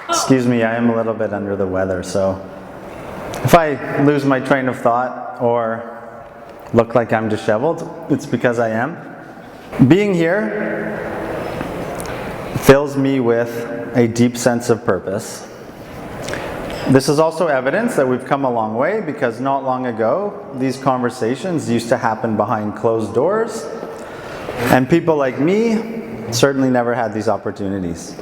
Excuse me, I am a little bit under the weather, so if I lose my train of thought or look like I'm disheveled, it's because I am. Being here fills me with a deep sense of purpose. This is also evidence that we've come a long way, because not long ago, these conversations used to happen behind closed doors, and people like me certainly never had these opportunities.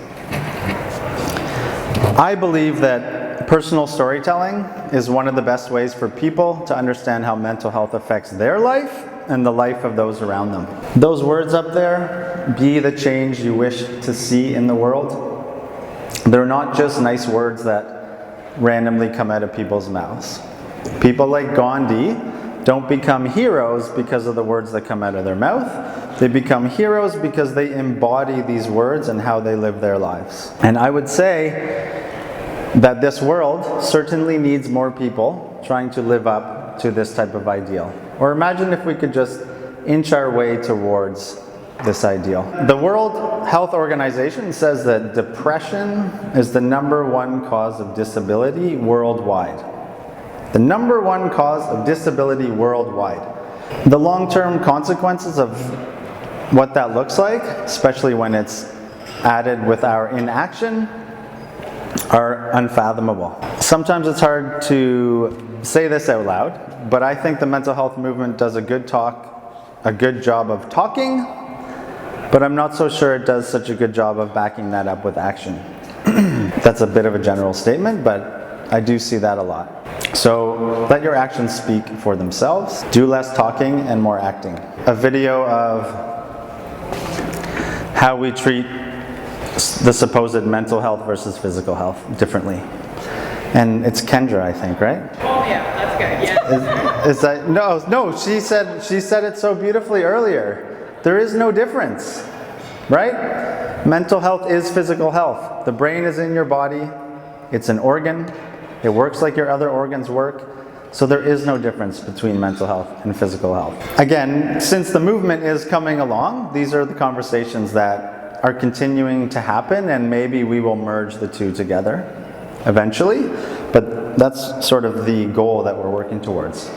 I believe that personal storytelling is one of the best ways for people to understand how mental health affects their life and the life of those around them. Those words up there, be the change you wish to see in the world, they're not just nice words that randomly come out of people's mouths. People like Gandhi don't become heroes because of the words that come out of their mouth. They become heroes because they embody these words and how they live their lives. And I would say that this world certainly needs more people trying to live up to this type of ideal. Or imagine if we could just inch our way towards this ideal. The World Health Organization says that depression is the #1 cause of disability worldwide. The #1 cause of disability worldwide. The long-term consequences of what that looks like, especially when it's added with our inaction, are unfathomable. Sometimes it's hard to say this out loud, but I think the mental health movement does a good job of talking, but I'm not so sure it does such a good job of backing that up with action. That's a bit of a general statement, but I do see that a lot. So let your actions speak for themselves. Do less talking and more acting. A video of how we treat the supposed mental health versus physical health differently. And it's Kendra, I think, right? Oh yeah, that's good. Yeah. Is that no, she said it so beautifully earlier. There is no difference, right? Mental health is physical health. The brain is in your body. It's an organ. It works like your other organs work. So there is no difference between mental health and physical health. Again, since the movement is coming along, these are the conversations that are continuing to happen, and maybe we will merge the two together eventually, but that's sort of the goal that we're working towards.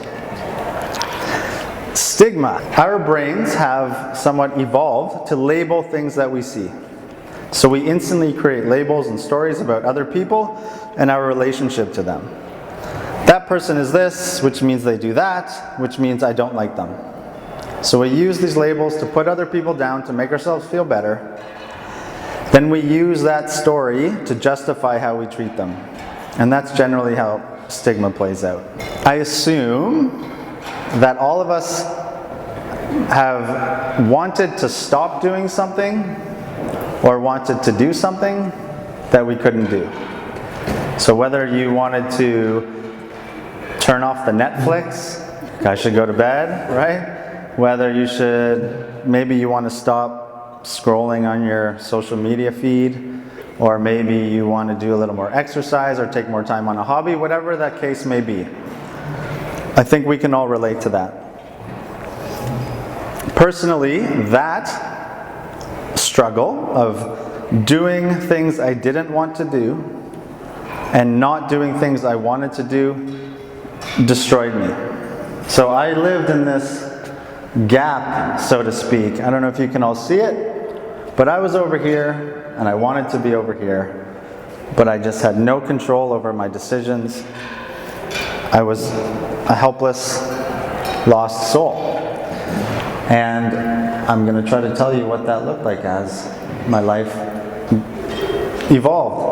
Stigma. Our brains have somewhat evolved to label things that we see. So we instantly create labels and stories about other people and our relationship to them. That person is this, which means they do that, which means I don't like them. So we use these labels to put other people down to make ourselves feel better. Then we use that story to justify how we treat them. And that's generally how stigma plays out. I assume that all of us have wanted to stop doing something or wanted to do something that we couldn't do. So whether you wanted to turn off the Netflix, I should go to bed, right? Whether maybe you want to stop scrolling on your social media feed, or maybe you want to do a little more exercise or take more time on a hobby, whatever that case may be. I think we can all relate to that. Personally, that struggle of doing things I didn't want to do and not doing things I wanted to do destroyed me. So I lived in this gap, so to speak. I don't know if you can all see it, but I was over here and I wanted to be over here, but I just had no control over my decisions. I was a helpless, lost soul. And I'm going to try to tell you what that looked like as my life evolved.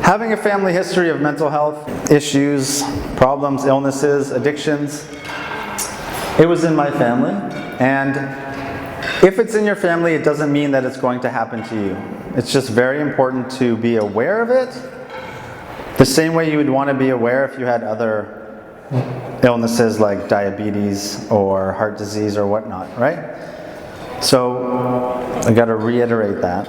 Having a family history of mental health issues, problems, illnesses, addictions, it was in my family. And if it's in your family, it doesn't mean that it's going to happen to you. It's just very important to be aware of it, the same way you would want to be aware if you had other illnesses like diabetes or heart disease or whatnot, right? So I got to reiterate that.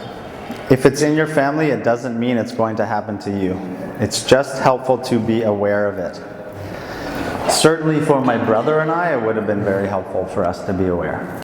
If it's in your family, it doesn't mean it's going to happen to you. It's just helpful to be aware of it. Certainly for my brother and I, it would have been very helpful for us to be aware.